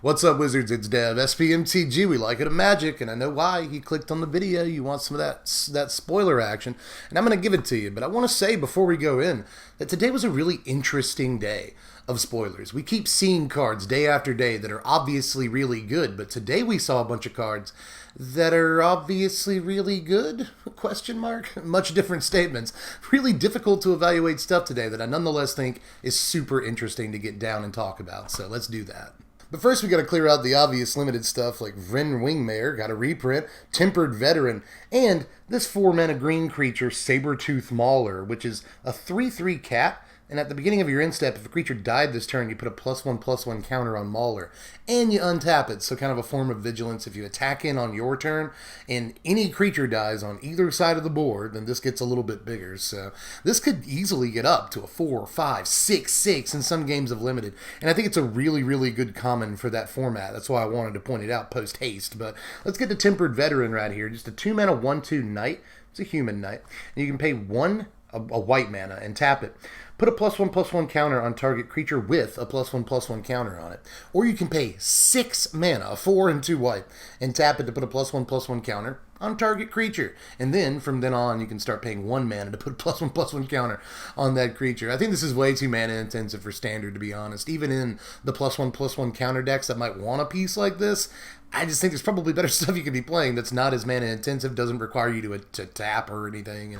What's up, Wizards? It's Dev. SPMTG, we like it of Magic, and I know why. He clicked on the video. You want some of that spoiler action, and I'm going to give it to you. But I want to say before we go in that today was a really interesting day of spoilers. We keep seeing cards day after day that are obviously really good, but today we saw a bunch of cards that are obviously really good? Question mark? Much different statements. Really difficult to evaluate stuff today that I nonetheless think is super interesting to get down and talk about. So let's do that. But first we got to clear out the obvious limited stuff like Vren Wingmare, got a reprint, Tempered Veteran, and this 4-mana green creature, Sabertooth Mauler, which is a 3/3 cat. And at the beginning of your end step, if a creature died this turn, you put a +1/+1 counter on Mauler. And you untap it, so kind of a form of vigilance. If you attack in on your turn, and any creature dies on either side of the board, then this gets a little bit bigger. So this could easily get up to a 4, 5, 6, 6 in some games of Limited. And I think it's a really, really good common for that format. That's why I wanted to point it out post-haste. But let's get to Tempered Veteran right here. Just a 2-mana 1/2 knight. It's a human knight. And you can pay a white mana and tap it. Put a +1/+1 counter on target creature with a +1/+1 counter on it. Or you can pay 6 mana, a 4 and 2 white, and tap it to put a +1/+1 counter on target creature. And then, from then on, you can start paying 1 mana to put a +1/+1 counter on that creature. I think this is way too mana intensive for Standard, to be honest. Even in the +1/+1 counter decks that might want a piece like this, I just think there's probably better stuff you could be playing that's not as mana intensive, doesn't require you to tap or anything,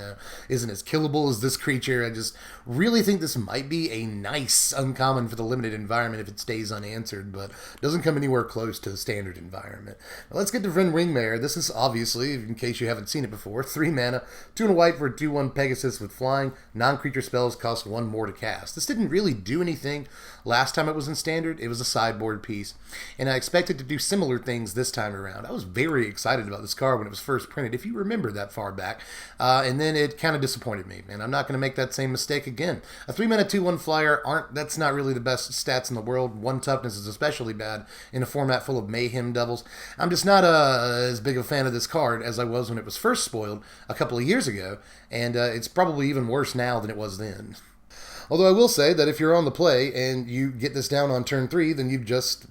isn't as killable as this creature. I just really think this might be a nice uncommon for the Limited environment if it stays unanswered, but doesn't come anywhere close to the Standard environment. Now let's get to Vren Wingmare. This is obviously, in case you haven't seen it before, 3 mana, 2 and a white for a 2/1 Pegasus with flying. Non-creature spells cost 1 more to cast. This didn't really do anything last time it was in Standard. It was a sideboard piece, and I expected to do similar things this time around. I was very excited about this card when it was first printed, if you remember that far back, and then it kind of disappointed me, and I'm not going to make that same mistake again. A 3-mana 2/1 flyer, that's not really the best stats in the world. 1 toughness is especially bad in a format full of Mayhem Devils. I'm just not as big a fan of this card as I was when it was first spoiled a couple of years ago, and it's probably even worse now than it was then. Although I will say that if you're on the play and you get this down on turn 3, then you've just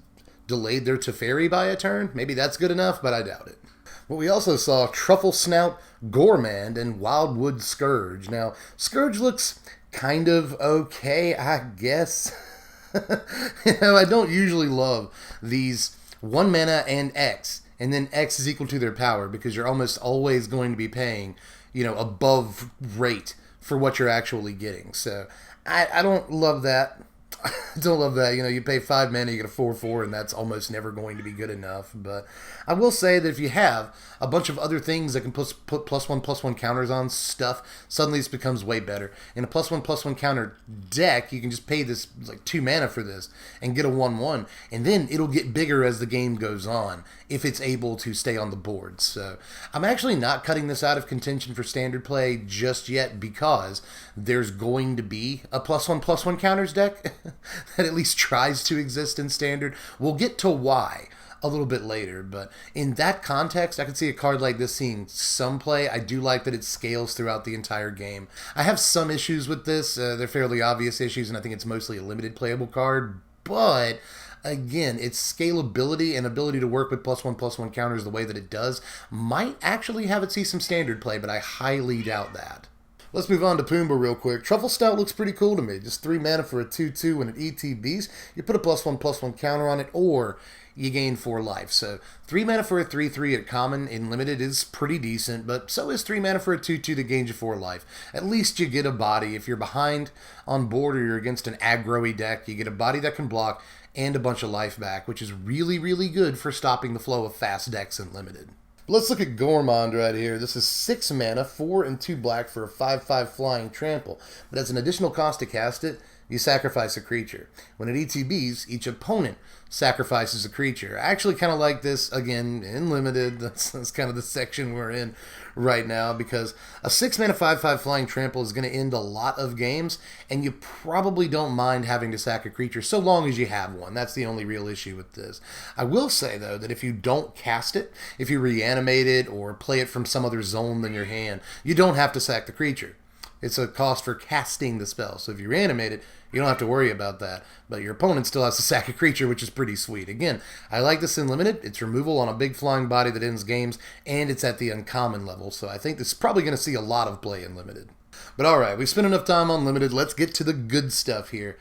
delayed their Teferi by a turn. Maybe that's good enough, but I doubt it. But we also saw Truffle Snout, Gourmand, and Wildwood Scourge. Now, Scourge looks kind of okay, I guess. I don't usually love these 1 mana and X, and then X is equal to their power, because you're almost always going to be paying, above rate for what you're actually getting. So I don't love that. Don't love that. You pay 5 mana, you get a 4/4, and that's almost never going to be good enough. But I will say that if you have a bunch of other things that can put +1/+1 counters on stuff, suddenly this becomes way better. In a +1/+1 counter deck, you can just pay this like 2 mana for this and get a 1/1, and then it'll get bigger as the game goes on if it's able to stay on the board. So I'm actually not cutting this out of contention for Standard play just yet, because there's going to be a +1/+1 counters deck that at least tries to exist in Standard. We'll get to why a little bit later, but in that context, I could see a card like this seeing some play. I do like that it scales throughout the entire game. I have some issues with this. They're fairly obvious issues, and I think it's mostly a limited playable card, but again, its scalability and ability to work with +1/+1 counters the way that it does might actually have it see some Standard play, but I highly doubt that. Let's move on to Pumbaa real quick. Truffle Stout looks pretty cool to me. Just 3 mana for a 2/2 when it ETBs. You put a +1/+1 counter on it, or you gain 4 life. So 3 mana for a 3/3 at common in Limited is pretty decent, but so is 3 mana for a 2/2 that gains you 4 life. At least you get a body. If you're behind on board or you're against an aggro-y deck, you get a body that can block and a bunch of life back, which is really, really good for stopping the flow of fast decks in Limited. Let's look at Gourmand right here. This is 6 mana, 4 and 2 black for a 5/5 flying trample. But as an additional cost to cast it, you sacrifice a creature. When it ETBs, each opponent sacrifices a creature. I actually kind of like this, again, in Limited. That's kind of the section we're in right now, because a 6 mana 5/5 flying trample is going to end a lot of games, and you probably don't mind having to sack a creature so long as you have one. That's the only real issue with this. I will say, though, that if you don't cast it, if you reanimate it or play it from some other zone than your hand, you don't have to sack the creature. It's a cost for casting the spell. So if you reanimate it, you don't have to worry about that. But your opponent still has to sack a creature, which is pretty sweet. Again, I like this in limited. It's removal on a big flying body that ends games, and it's at the uncommon level. So I think this is probably going to see a lot of play in limited. But alright, we've spent enough time on limited. Let's get to the good stuff here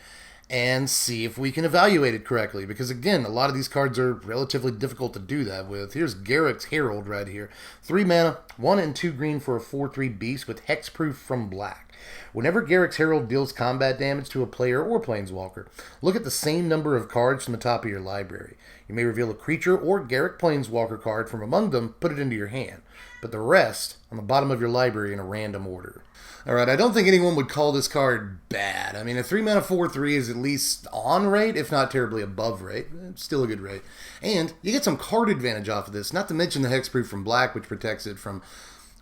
and see if we can evaluate it correctly. Because again, a lot of these cards are relatively difficult to do that with. Here's Garrett's Herald right here. 3 mana, 1 and 2 green for a 4/3 beast with hexproof from black. Whenever Garrett's Herald deals combat damage to a player or planeswalker, look at the same number of cards from the top of your library. You may reveal a creature or Garrett planeswalker card from among them, put it into your hand. But the rest on the bottom of your library in a random order. Alright, I don't think anyone would call this card bad. I mean, a 3 mana 4/3 is at least on rate, if not terribly above rate. It's still a good rate. And you get some card advantage off of this, not to mention the hexproof from black, which protects it from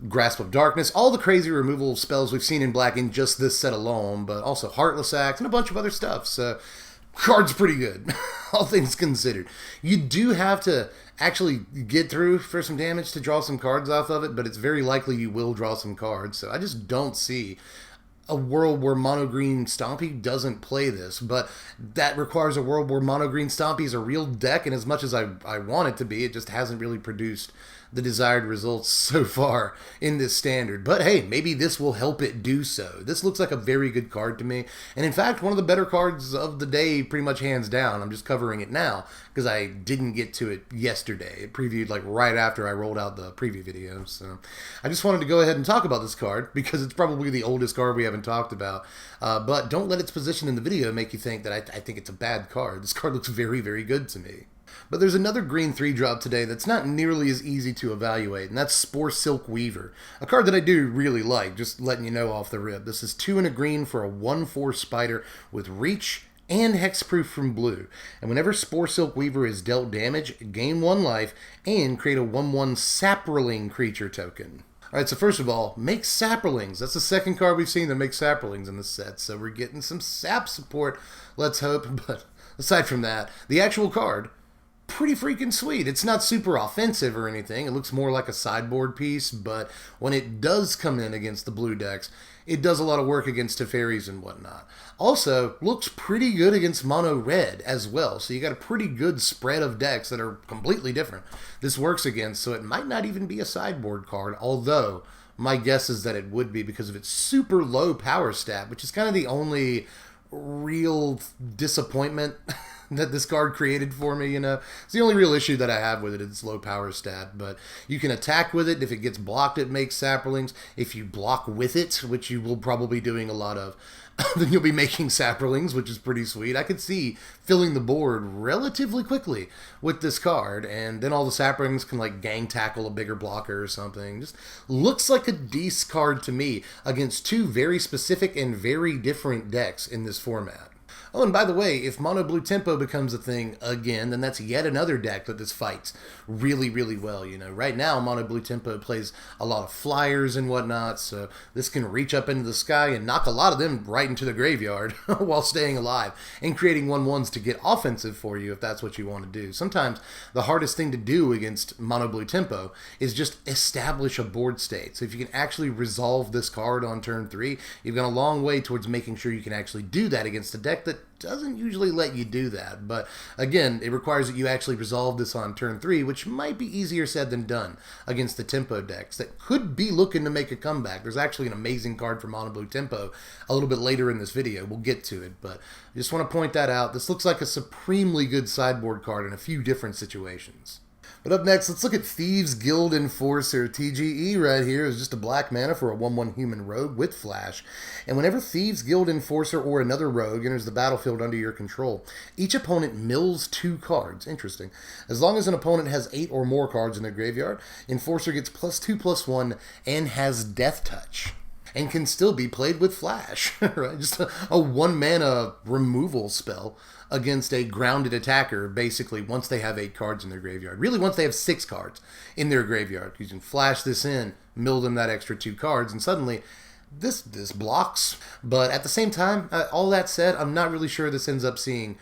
Grasp of Darkness, all the crazy removal spells we've seen in black in just this set alone, but also Heartless Act and a bunch of other stuff. So, card's pretty good, all things considered. You do have to actually get through for some damage to draw some cards off of it, but it's very likely you will draw some cards. So I just don't see a world where Mono Green Stompy doesn't play this, but that requires a world where Mono Green Stompy is a real deck, and as much as I want it to be, it just hasn't really produced the desired results so far in this standard. But hey, maybe this will help it do so. This looks like a very good card to me, and in fact, one of the better cards of the day, pretty much hands down. I'm just covering it now because I didn't get to it yesterday. It previewed like right after I rolled out the preview video, so I just wanted to go ahead and talk about this card because it's probably the oldest card we haven't talked about. But don't let its position in the video make you think that I think it's a bad card. This card looks very, very good to me. But there's another green 3-drop today that's not nearly as easy to evaluate, and that's Spore Silk Weaver, a card that I do really like, just letting you know off the rip. This is 2 and a green for a 1/4 spider with reach and hexproof from blue. And whenever Spore Silk Weaver is dealt damage, gain 1 life and create a 1/1 Saproling creature token. Alright, so first of all, make Saprolings. That's the second card we've seen that makes Saprolings in the set, so we're getting some sap support, let's hope. But aside from that, the actual card, pretty freaking sweet. It's not super offensive or anything. It looks more like a sideboard piece, but when it does come in against the blue decks, it does a lot of work against Teferis and whatnot. Also, looks pretty good against mono red as well, so you got a pretty good spread of decks that are completely different this works against, so it might not even be a sideboard card, although my guess is that it would be because of its super low power stat, which is kind of the only real disappointment that this card created for me, you know. It's the only real issue that I have with it, it's low power stat, but you can attack with it. If it gets blocked, it makes Saprolings. If you block with it, which you will probably be doing a lot of, then you'll be making Saprolings, which is pretty sweet. I could see filling the board relatively quickly with this card, and then all the Saprolings can like gang tackle a bigger blocker or something. Just looks like a decent card to me against 2 very specific and very different decks in this format. Oh, and by the way, if Mono Blue Tempo becomes a thing again, then that's yet another deck that this fights really, really well, you know. Right now, Mono Blue Tempo plays a lot of flyers and whatnot, so this can reach up into the sky and knock a lot of them right into the graveyard while staying alive and creating 1/1s to get offensive for you if that's what you want to do. Sometimes the hardest thing to do against Mono Blue Tempo is just establish a board state. So if you can actually resolve this card on turn 3, you've gone a long way towards making sure you can actually do that against a deck that doesn't usually let you do that. But again, it requires that you actually resolve this on turn 3, which might be easier said than done against the Tempo decks that could be looking to make a comeback. There's actually an amazing card for Mono Blue Tempo a little bit later in this video. We'll get to it, but I just want to point that out. This looks like a supremely good sideboard card in a few different situations. But up next, let's look at Thieves Guild Enforcer. TGE right here is just a black mana for a 1/1 human rogue with flash. And whenever Thieves Guild Enforcer or another rogue enters the battlefield under your control, each opponent mills 2 cards. Interesting. As long as an opponent has 8 or more cards in their graveyard, Enforcer gets +2/+1 and has Death Touch. And can still be played with flash, right? Just a 1 mana removal spell against a grounded attacker, basically, once they have 8 cards in their graveyard. Really, once they have 6 cards in their graveyard. You can flash this in, mill them that extra 2 cards, and suddenly this blocks. But at the same time, all that said, I'm not really sure this ends up seeing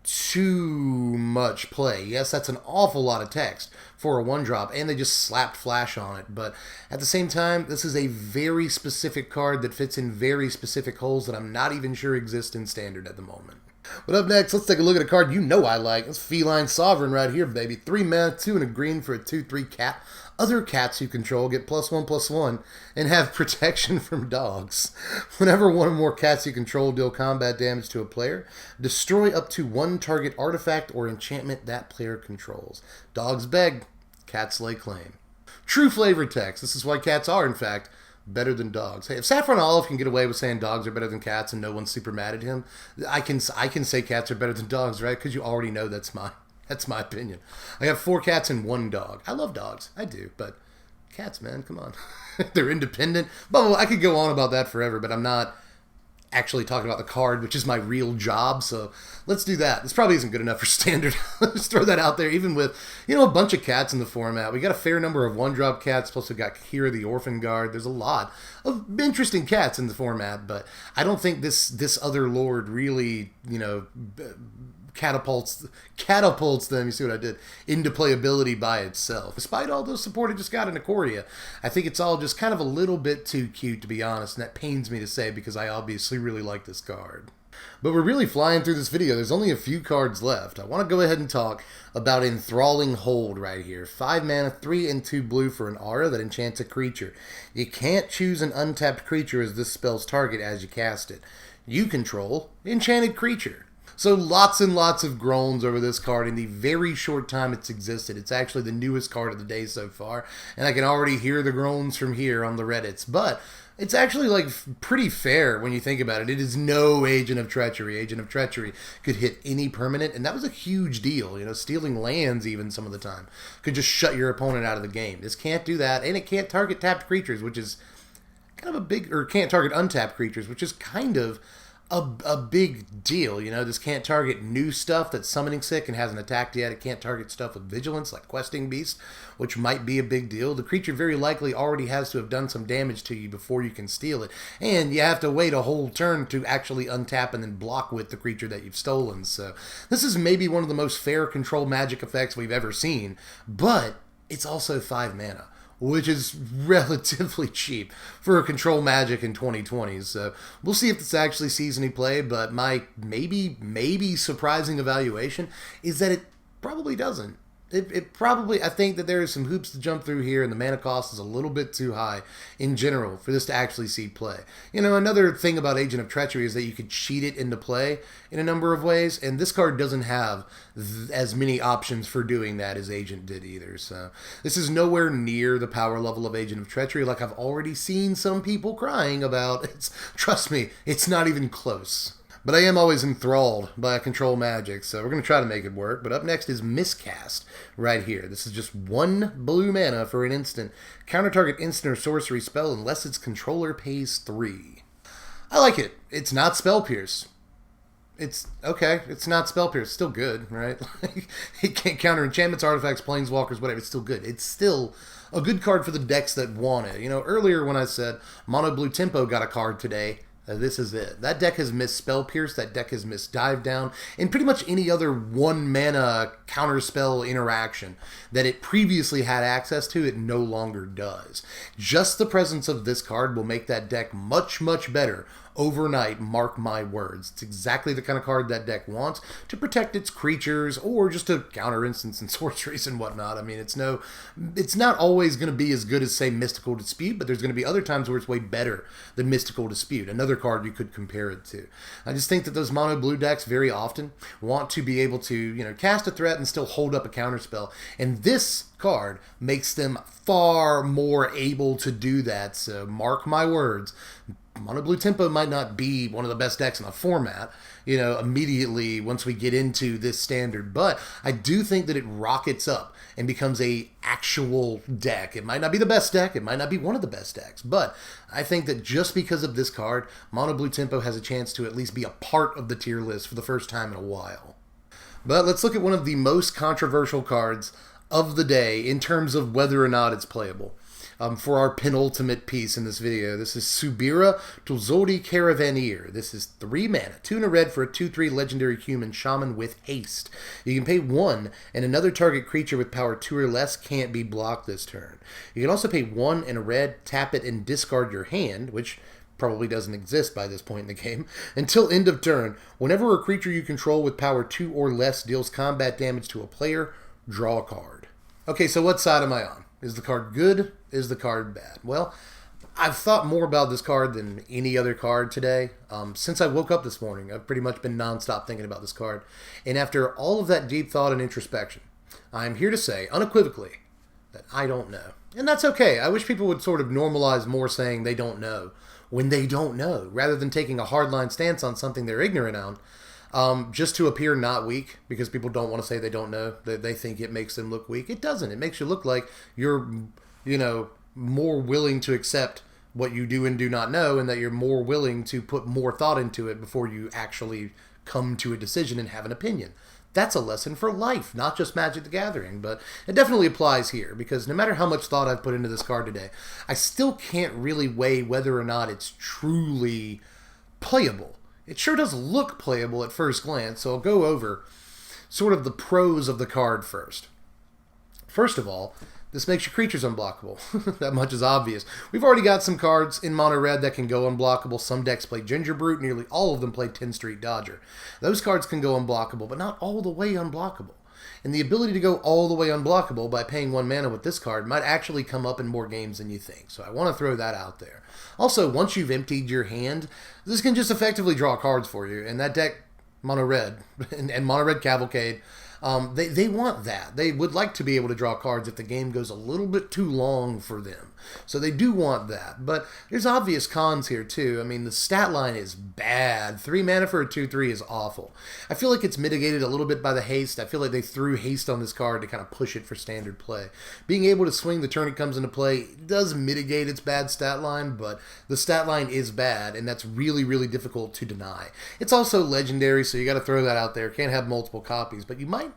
too much play. Yes, that's an awful lot of text for a 1-drop, and they just slapped flash on it. But at the same time, this is a very specific card that fits in very specific holes that I'm not even sure exist in Standard at the moment. But up next, let's take a look at a card you know I like. It's Feline Sovereign right here, baby. 3 mana, 2 and a green for a 2/3 cat. Other cats you control get +1/+1 and have protection from dogs. Whenever one or more cats you control deal combat damage to a player, destroy up to 1 target artifact or enchantment that player controls. Dogs beg, cats lay claim. True flavor text. This is why cats are, in fact, better than dogs. Hey, if Saffron Olive can get away with saying dogs are better than cats and no one's super mad at him, I can say cats are better than dogs, right? Because you already know that's my opinion. I have 4 cats and 1 dog. I love dogs. I do. But cats, man, come on. They're independent. But I could go on about that forever, but I'm not actually talking about the card, which is my real job. So let's do that. This probably isn't good enough for Standard. Let's throw that out there. Even with, a bunch of cats in the format. We got a fair number of 1-drop cats. Plus we got Kira the Orphan Guard. There's a lot of interesting cats in the format, but I don't think this other lord really, catapults them, you see what I did, into playability by itself. Despite all the support it just got in Ikoria, I think it's all just kind of a little bit too cute, to be honest, and that pains me to say because I obviously really like this card. But we're really flying through this video. There's only a few cards left. I want to go ahead and talk about Enthralling Hold right here. 5 mana, 3 and 2 blue for an aura that enchants a creature. You can't choose an untapped creature as this spell's target as you cast it. You control enchanted creature. So lots and lots of groans over this card in the very short time it's existed. It's actually the newest card of the day so far, and I can already hear the groans from here on the Reddits. But it's actually pretty fair when you think about it. It is no Agent of Treachery. Agent of Treachery could hit any permanent, and that was a huge deal. Stealing lands even some of the time could just shut your opponent out of the game. This can't do that, and it can't target tapped creatures, which is kind of a big, or can't target untapped creatures, which is kind of a big deal. This can't target new stuff that's summoning sick and hasn't attacked yet. It can't target stuff with vigilance like Questing Beast, which might be a big deal. The creature very likely already has to have done some damage to you before you can steal it, and you have to wait a whole turn to actually untap and then block with the creature that you've stolen. So this is maybe one of the most fair control magic effects we've ever seen, but it's also 5 mana, which is relatively cheap for a control magic in 2020. So we'll see if this actually sees any play, but my maybe surprising evaluation is that it probably doesn't. It probably, I think that there are some hoops to jump through here, and the mana cost is a little bit too high in general for this to actually see play. Another thing about Agent of Treachery is that you could cheat it into play in a number of ways, and this card doesn't have as many options for doing that as Agent did either. So this is nowhere near the power level of Agent of Treachery, like I've already seen some people crying about. Trust me, it's not even close. But I am always enthralled by control magic, so we're going to try to make it work. But up next is Miscast right here. This is just 1 blue mana for an instant. Counter target instant or sorcery spell unless its controller pays 3. I like it. It's not Spell Pierce. It's okay. It's not Spell Pierce. It's still good, right? It can't counter enchantments, artifacts, planeswalkers, whatever. It's still good. It's still a good card for the decks that want it. Earlier when I said Mono Blue Tempo got a card today, this is it. That deck has missed Spell Pierce, that deck has missed Dive Down, and pretty much any other 1 mana counterspell interaction that it previously had access to, it no longer does. Just the presence of this card will make that deck much, much better overnight, mark my words. It's exactly the kind of card that deck wants to protect its creatures or just to counter instants and sorceries and whatnot. I mean, it's not always going to be as good as, say, Mystical Dispute, but there's going to be other times where it's way better than Mystical Dispute, another card you could compare it to. I just think that those mono blue decks very often want to be able to, cast a threat and still hold up a counterspell, and this card makes them far more able to do that. So mark my words, Mono Blue Tempo might not be one of the best decks in the format, immediately once we get into this standard, but I do think that it rockets up and becomes a actual deck. It might not be the best deck, it might not be one of the best decks, but I think that just because of this card, Mono Blue Tempo has a chance to at least be a part of the tier list for the first time in a while. But let's look at one of the most controversial cards of the day in terms of whether or not it's playable. for our penultimate piece in this video. This is Soubira Tulzori Caravaneer. This is 3 mana, 2 and a red for a 2/3 legendary human shaman with haste. You can pay 1, and another target creature with power 2 or less can't be blocked this turn. You can also pay 1 and a red, tap it, and discard your hand, which probably doesn't exist by this point in the game, until end of turn. Whenever a creature you control with power 2 or less deals combat damage to a player, draw a card. Okay, so what side am I on? Is the card good? Is the card bad? Well, I've thought more about this card than any other card today. Since I woke up this morning, I've pretty much been nonstop thinking about this card. And after all of that deep thought and introspection, I'm here to say, unequivocally, that I don't know. And that's okay. I wish people would sort of normalize more saying they don't know when they don't know, rather than taking a hardline stance on something they're ignorant on, just to appear not weak, because people don't want to say they don't know. They think it makes them look weak. It doesn't. It makes you look like you're, more willing to accept what you do and do not know, and that you're more willing to put more thought into it before you actually come to a decision and have an opinion. That's a lesson for life, not just Magic the Gathering, but it definitely applies here, because no matter how much thought I've put into this card today, I still can't really weigh whether or not it's truly playable. It sure does look playable at first glance, so I'll go over sort of the pros of the card first. First of all, this makes your creatures unblockable. That much is obvious. We've already got some cards in mono red that can go unblockable. Some decks play Ginger Brute. Nearly all of them play 10 Street Dodger. Those cards can go unblockable, but not all the way unblockable. And the ability to go all the way unblockable by paying 1 mana with this card might actually come up in more games than you think. So I want to throw that out there. Also, once you've emptied your hand, this can just effectively draw cards for you. And that deck, mono red, and mono red Cavalcade, they want that. They would like to be able to draw cards if the game goes a little bit too long for them. So they do want that. But there's obvious cons here too. I mean, the stat line is bad. 3 mana for a 2/3 is awful. I feel like it's mitigated a little bit by the haste. I feel like they threw haste on this card to kind of push it for standard play. Being able to swing the turn it comes into play does mitigate its bad stat line, but the stat line is bad, and that's really, really difficult to deny. It's also legendary, so you got to throw that out there. Can't have multiple copies, but you might,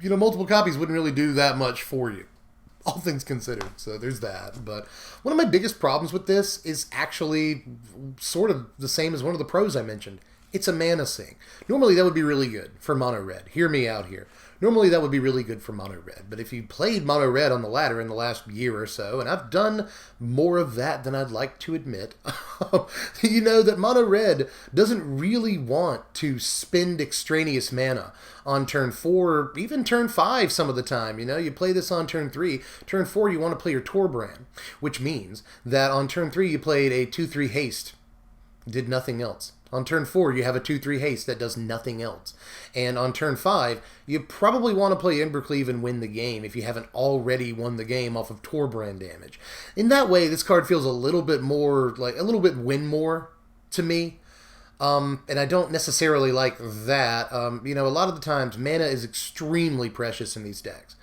multiple copies wouldn't really do that much for you, all things considered. So there's that. But one of my biggest problems with this is actually sort of the same as one of the pros I mentioned. It's a mana sink. Normally that would be really good for mono red. Hear me out here. Normally that would be really good for mono red. But if you played mono red on the ladder in the last year or so, and I've done more of that than I'd like to admit, you know that mono red doesn't really want to spend extraneous mana on turn 4, or even turn 5 some of the time. You play this on turn 3. Turn 4 you want to play your Gourmand, which means that on turn 3 you played a 2/3 haste. Did nothing else. On turn 4, you have a 2/3 haste that does nothing else. And on turn 5, you probably want to play Embercleave and win the game if you haven't already won the game off of Gourmand damage. In that way, this card feels a little bit more, like a little bit win more to me. And I don't necessarily like that. A lot of the times, mana is extremely precious in these decks.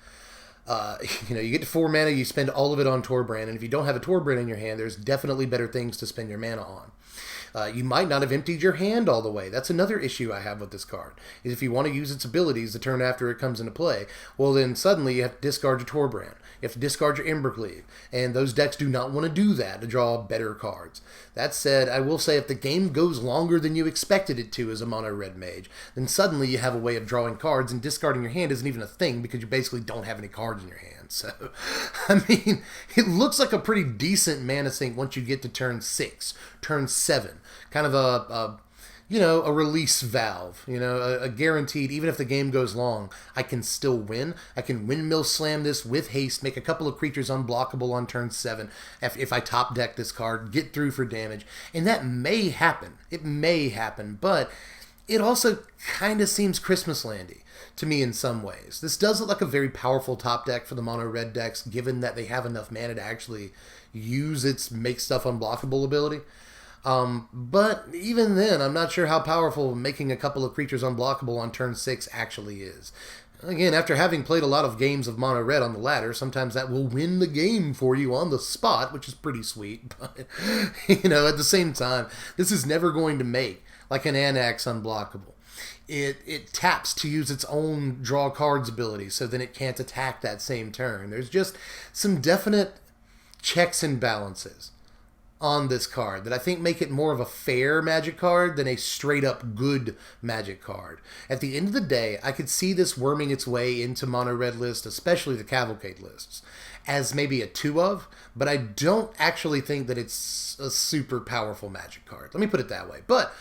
You get to 4 mana, you spend all of it on Gourmand, and if you don't have a Gourmand in your hand, there's definitely better things to spend your mana on. You might not have emptied your hand all the way. That's another issue I have with this card, is if you want to use its abilities the turn after it comes into play, well then suddenly you have to discard your Gourmand. You have to discard your Embercleave, and those decks do not want to do that to draw better cards. That said, I will say if the game goes longer than you expected it to as a mono red mage, then suddenly you have a way of drawing cards, and discarding your hand isn't even a thing because you basically don't have any cards in your hand. So, I mean, it looks like a pretty decent mana sink once you get to turn 6, turn 7. Kind of a release valve, a guaranteed, even if the game goes long, I can still win. I can windmill slam this with haste, make a couple of creatures unblockable on turn 7 if I top deck this card, get through for damage. And that may happen. It may happen, but it also kind of seems Christmaslandy to me in some ways. This does look like a very powerful top deck for the mono red decks, given that they have enough mana to actually use its make stuff unblockable ability. But even then, I'm not sure how powerful making a couple of creatures unblockable on turn 6 actually is. Again, after having played a lot of games of mono red on the ladder, sometimes that will win the game for you on the spot, which is pretty sweet. But, at the same time, this is never going to make like an Anax unblockable. It taps to use its own draw cards ability, so then it can't attack that same turn. There's just some definite checks and balances on this card that I think make it more of a fair Magic card than a straight up good Magic card. At the end of the day, I could see this worming its way into mono red lists, especially the Cavalcade lists, as maybe a 2 of, but I don't actually think that it's a super powerful Magic card. Let me put it that way. But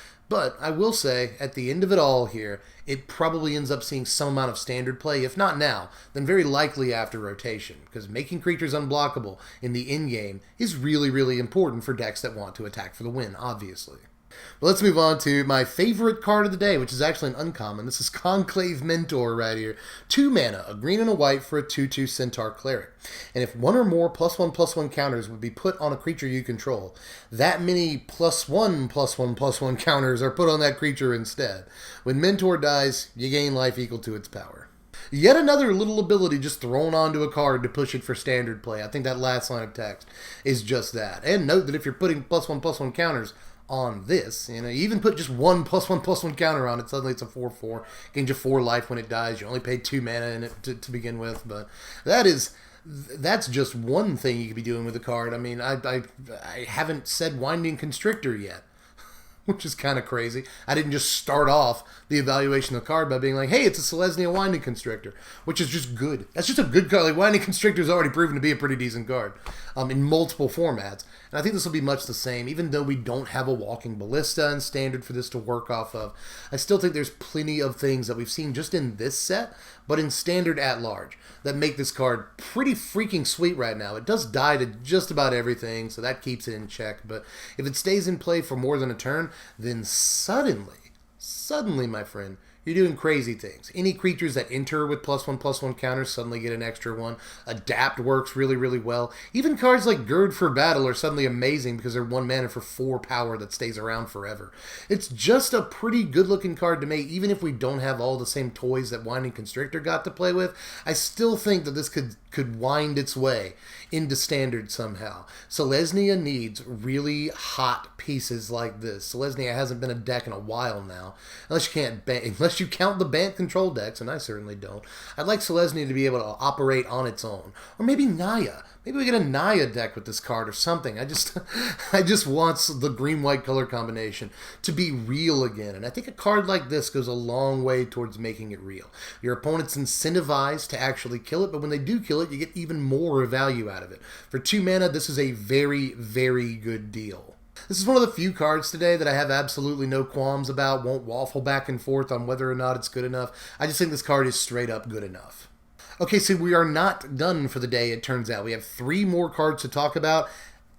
I will say, at the end of it all here, it probably ends up seeing some amount of standard play, if not now, then very likely after rotation, because making creatures unblockable in the endgame is really, really important for decks that want to attack for the win, obviously. But let's move on to my favorite card of the day, which is actually an uncommon. This is Conclave Mentor right here. 2 mana, a green and a white for a 2/2 Centaur Cleric. And if one or more +1/+1 counters would be put on a creature you control, that many +1/+1/+1 counters are put on that creature instead. When Mentor dies, you gain life equal to its power. Yet another little ability just thrown onto a card to push it for standard play. I think that last line of text is just that. And note that if you're putting +1/+1 counters on this, you even put just one +1/+1 counter on it, suddenly it's a 4/4, gains you 4 life when it dies. You only paid 2 mana in it to begin with, but that's just one thing you could be doing with the card. I mean, I haven't said Winding Constrictor yet, which is kind of crazy. I didn't just start off the evaluation of the card by being like, hey, it's a Selesnya Winding Constrictor, which is just good. That's just a good card. Like, Winding Constrictor is already proven to be a pretty decent card in multiple formats. And I think this will be much the same, even though we don't have a Walking Ballista in Standard for this to work off of. I still think there's plenty of things that we've seen just in this set, but in Standard at large, that make this card pretty freaking sweet right now. It does die to just about everything, so that keeps it in check. But if it stays in play for more than a turn, then suddenly, my friend, you're doing crazy things. Any creatures that enter with +1/+1 counters suddenly get an extra one. Adapt works really, really well. Even cards like Gird for Battle are suddenly amazing because they're 1 mana for 4 power that stays around forever. It's just a pretty good-looking card to make, even if we don't have all the same toys that Winding Constrictor got to play with. I still think that this could wind its way into Standard somehow. Selesnya needs really hot pieces like this. Selesnya hasn't been a deck in a while now, unless you count the Bant control decks, and I certainly don't. I'd like Selesnya to be able to operate on its own, or maybe Naya. Maybe we get a Naya deck with this card or something. I just want the green-white color combination to be real again. And I think a card like this goes a long way towards making it real. Your opponent's incentivized to actually kill it, but when they do kill it, you get even more value out of it. For 2 mana, this is a very, very good deal. This is one of the few cards today that I have absolutely no qualms about, won't waffle back and forth on whether or not it's good enough. I just think this card is straight up good enough. Okay, so we are not done for the day, it turns out. We have 3 more cards to talk about,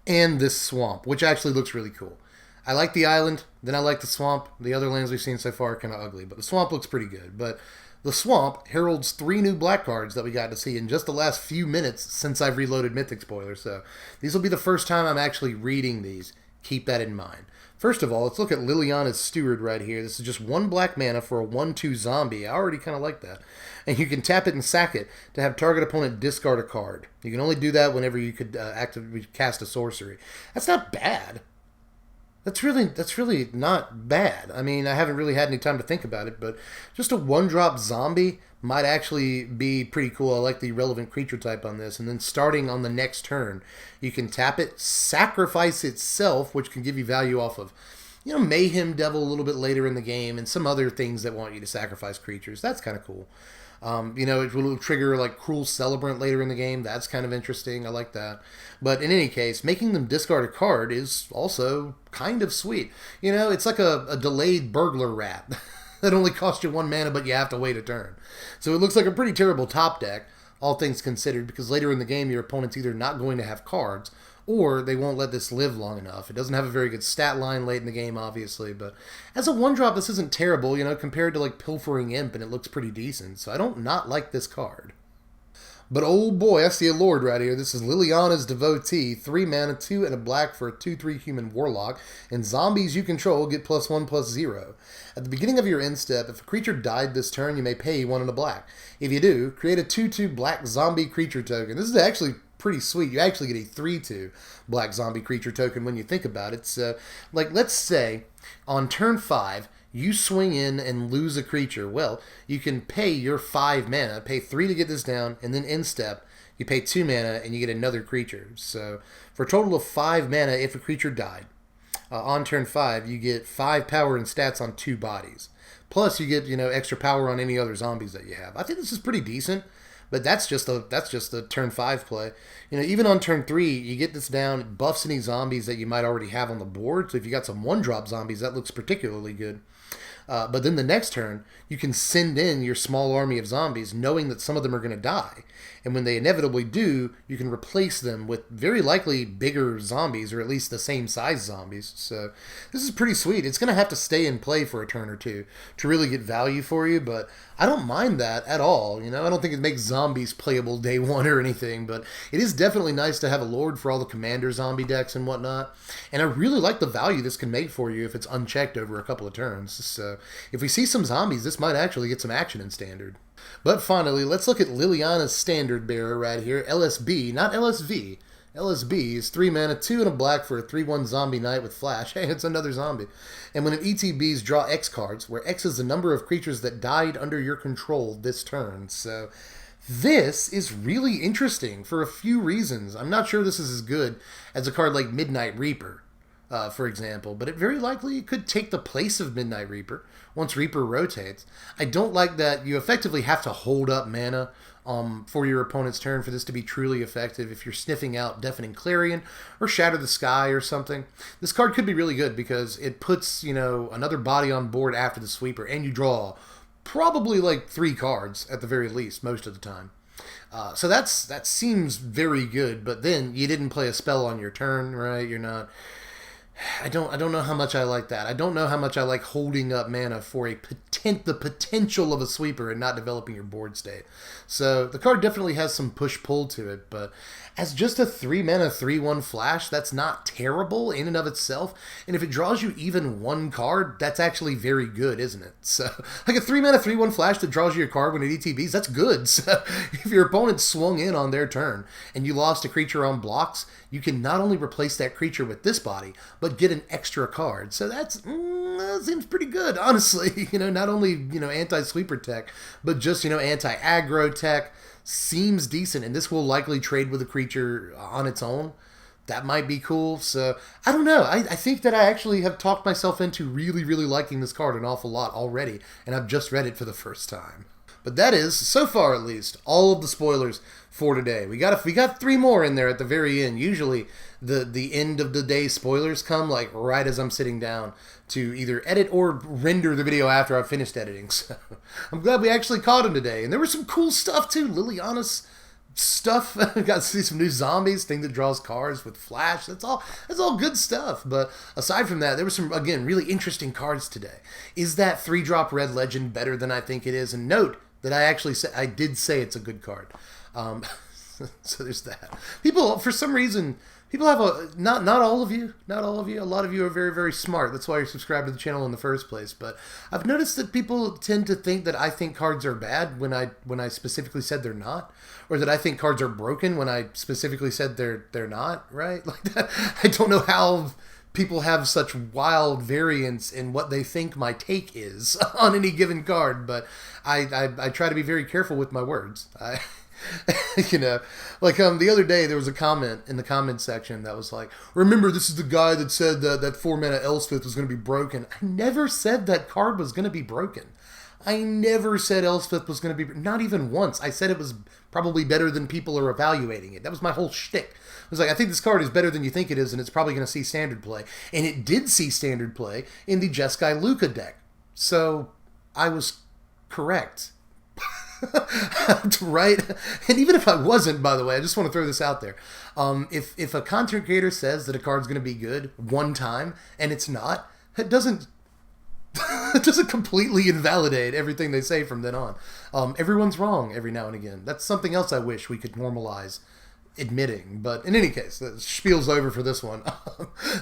and this swamp, which actually looks really cool. I like the island, then I like the swamp. The other lands we've seen so far are kind of ugly, but the swamp looks pretty good. But the swamp heralds 3 new black cards that we got to see in just the last few minutes since I've reloaded Mythic Spoilers, so these will be the first time I'm actually reading these. Keep that in mind. First of all, let's look at Liliana's Steward right here. This is just 1 black mana for a 1/2 zombie. I already kind of like that. And you can tap it and sack it to have target opponent discard a card. You can only do that whenever you could actively cast a sorcery. That's not bad. That's really not bad. I mean, I haven't really had any time to think about it, but just a 1-drop zombie might actually be pretty cool. I like the relevant creature type on this. And then starting on the next turn, you can tap it, sacrifice itself, which can give you value off of, Mayhem Devil a little bit later in the game, and some other things that want you to sacrifice creatures. That's kind of cool. It will trigger like Cruel Celebrant later in the game. That's kind of interesting. I like that. But in any case, making them discard a card is also kind of sweet. It's like a delayed burglar rat that only costs you 1 mana, but you have to wait a turn. So it looks like a pretty terrible top deck, all things considered, because later in the game, your opponent's either not going to have cards, or they won't let this live long enough. It doesn't have a very good stat line late in the game, obviously, but as a 1-drop, this isn't terrible, compared to like Pilfering Imp, and it looks pretty decent, so I don't not like this card. But oh boy, I see a lord right here. This is Liliana's Devotee, 3 mana, 2 and a black for a 2/3 human warlock, and zombies you control get +1/+0. At the beginning of your end step, if a creature died this turn, you may pay 1 and a black. If you do, create a 2/2 black zombie creature token. This is actually pretty sweet. You actually get a 3/2 black zombie creature token when you think about it. So, let's say on turn 5, you swing in and lose a creature. Well, you can pay your 5 mana, pay 3 to get this down, and then end step, you pay 2 mana and you get another creature. So for a total of 5 mana if a creature died. On turn 5, you get 5 power and stats on 2 bodies. Plus, you get, extra power on any other zombies that you have. I think this is pretty decent, but that's just the turn 5 play. Even on turn 3, you get this down, it buffs any zombies that you might already have on the board. So if you got some 1-drop zombies, that looks particularly good. But then the next turn, you can send in your small army of zombies, knowing that some of them are going to die. And when they inevitably do, you can replace them with very likely bigger zombies, or at least the same size zombies. So this is pretty sweet. It's going to have to stay in play for a turn or two to really get value for you, but I don't mind that at all. I don't think it makes zombies playable day one or anything, but it is definitely nice to have a Lord for all the commander zombie decks and whatnot. And I really like the value this can make for you if it's unchecked over a couple of turns. So if we see some zombies, this might actually get some action in Standard. But finally, let's look at Liliana's Standard Bearer right here. LSB, not LSV. LSB is 3 mana, 2 and a black for a 3/1 zombie knight with flash. Hey, it's another zombie. And when it ETBs, draw X cards, where X is the number of creatures that died under your control this turn. So this is really interesting for a few reasons. I'm not sure this is as good as a card like Midnight Reaper, for example, but it very likely could take the place of Midnight Reaper once Reaper rotates. I don't like that you effectively have to hold up mana for your opponent's turn for this to be truly effective. If you're sniffing out Deafening Clarion or Shatter the Sky or something, this card could be really good because it puts, another body on board after the sweeper, and you draw probably like 3 cards at the very least most of the time. So that seems very good, but then you didn't play a spell on your turn, right? You're not... I don't know how much I like that. I don't know how much I like holding up mana for the potential of a sweeper and not developing your board state. So the card definitely has some push-pull to it, but as just a 3 mana 3/1 flash, that's not terrible in and of itself. And if it draws you even 1 card, that's actually very good, isn't it? So like a 3 mana 3/1 flash that draws you your card when it ETBs, that's good. So if your opponent swung in on their turn and you lost a creature on blocks, you can not only replace that creature with this body, but get an extra card. So that seems pretty good, honestly. Not only, anti-sweeper tech, but just, anti-aggro tech seems decent. And this will likely trade with a creature on its own. That might be cool. So, I don't know. I think that I actually have talked myself into really, really liking this card an awful lot already. And I've just read it for the first time. But that is, so far at least, all of the spoilers for today. We got 3 more in there at the very end. Usually the end of the day spoilers come like right as I'm sitting down to either edit or render the video after I've finished editing. So I'm glad we actually caught them today. And there was some cool stuff too. Liliana's stuff. Got to see some new zombies, thing that draws cards with flash. That's all good stuff. But aside from that, there were some, again, really interesting cards today. Is that 3-drop red legend better than I think it is? And note that I did say it's a good card. So there's that. People, for some reason, people have not all of you, a lot of you are very, very smart. That's why you're subscribed to the channel in the first place. But I've noticed that people tend to think that I think cards are bad when I specifically said they're not, or that I think cards are broken when I specifically said they're not, right? Like that. I don't know how people have such wild variance in what they think my take is on any given card, but I try to be very careful with my words. The other day there was a comment in the comment section that was like, remember, this is the guy that said that 4 mana Elspeth was going to be broken. I never said that card was going to be broken. I never said Elspeth was going to be, not even once. I said it was probably better than people are evaluating it. That was my whole shtick. I was like, I think this card is better than you think it is, and it's probably going to see Standard play. And it did see Standard play in the Jeskai Luka deck. So I was correct. Right? And even if I wasn't, by the way, I just want to throw this out there. If a content creator says that a card's going to be good one time and it's not, it doesn't completely invalidate everything they say from then on. Everyone's wrong every now and again. That's something else I wish we could normalize admitting. But in any case, the spiel's over for this one.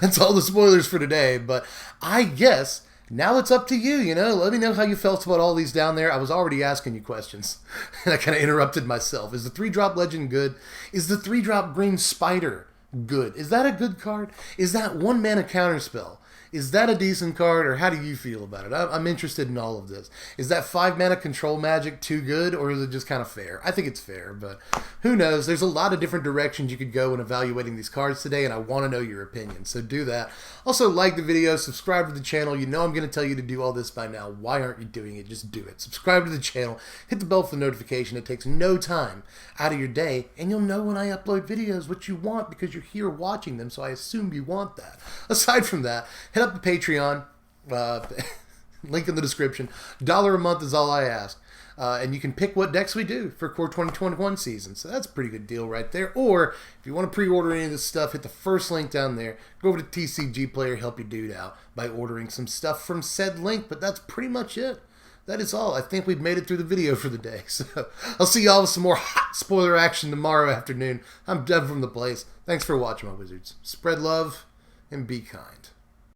That's all the spoilers for today. But I guess now it's up to you, Let me know how you felt about all these down there. I was already asking you questions, and I kind of interrupted myself. Is the 3-drop legend good? Is the 3-drop green spider good? Is that a good card? Is that 1 mana counterspell? Is that a decent card, or how do you feel about it? I'm interested in all of this. Is that 5-mana control magic too good, or is it just kind of fair? I think it's fair, but who knows? There's a lot of different directions you could go in evaluating these cards today, and I want to know your opinion, so do that. Also, like the video, subscribe to the channel. You know I'm going to tell you to do all this by now. Why aren't you doing it? Just do it. Subscribe to the channel. Hit the bell for the notification. It takes no time out of your day, and you'll know when I upload videos what you want because you're here watching them, so I assume you want that. Aside from that, hit up the Patreon, link in the description. $1 a month is all I ask. And you can pick what decks we do for Core 2021 season. So that's a pretty good deal right there. Or if you want to pre-order any of this stuff, hit the first link down there. Go over to TCG Player, help your dude out by ordering some stuff from said link. But that's pretty much it. That is all. I think we've made it through the video for the day. So I'll see y'all with some more hot spoiler action tomorrow afternoon. I'm Dev from The Place. Thanks for watching, my wizards. Spread love and be kind.